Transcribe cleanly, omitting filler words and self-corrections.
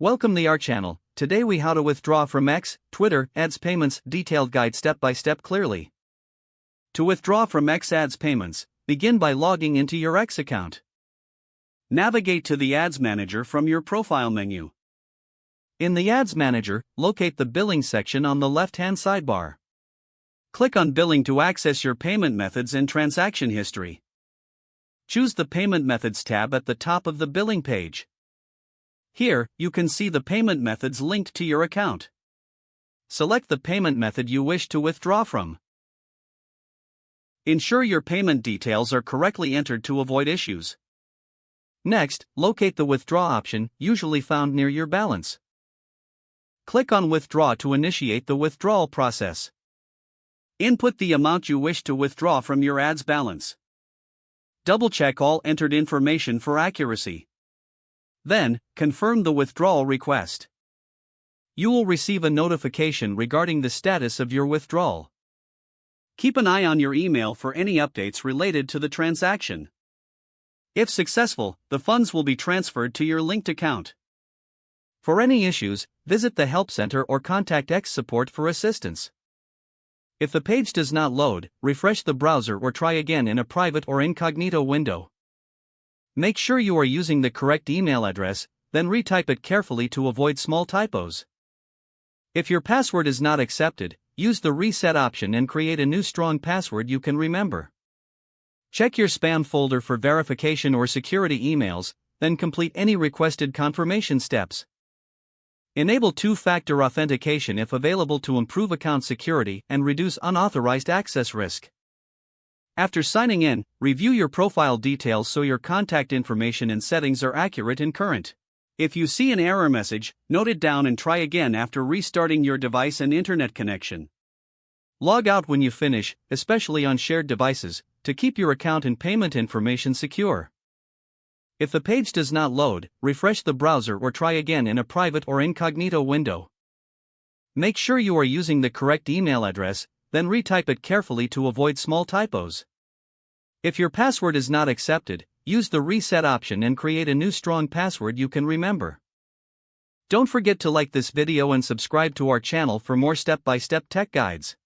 Welcome to our channel. Today we how to withdraw from X, Twitter, Ads Payments, detailed guide step by step clearly. To withdraw from X Ads Payments, begin by logging into your X account. Navigate to the Ads Manager from your profile menu. In the Ads Manager, locate the Billing section on the left-hand sidebar. Click on Billing to access your payment methods and transaction history. Choose the Payment Methods tab at the top of the billing page. Here, you can see the payment methods linked to your account. Select the payment method you wish to withdraw from. Ensure your payment details are correctly entered to avoid issues. Next, locate the Withdraw option, usually found near your balance. Click on Withdraw to initiate the withdrawal process. Input the amount you wish to withdraw from your ads balance. Double-check all entered information for accuracy. Then, confirm the withdrawal request. You will receive a notification regarding the status of your withdrawal. Keep an eye on your email for any updates related to the transaction. If successful, the funds will be transferred to your linked account. For any issues, visit the Help Center or contact X Support for assistance. If the page does not load, refresh the browser or try again in a private or incognito window. Make sure you are using the correct email address, then retype it carefully to avoid small typos. If your password is not accepted, use the Reset option and create a new strong password you can remember. Check your spam folder for verification or security emails, then complete any requested confirmation steps. Enable two-factor authentication if available to improve account security and reduce unauthorized access risk. After signing in, review your profile details so your contact information and settings are accurate and current. If you see an error message, note it down and try again after restarting your device and internet connection. Log out when you finish, especially on shared devices, to keep your account and payment information secure. If the page does not load, refresh the browser or try again in a private or incognito window. Make sure you are using the correct email address, then retype it carefully to avoid small typos. If your password is not accepted, use the Reset option and create a new strong password you can remember. Don't forget to like this video and subscribe to our channel for more step-by-step tech guides.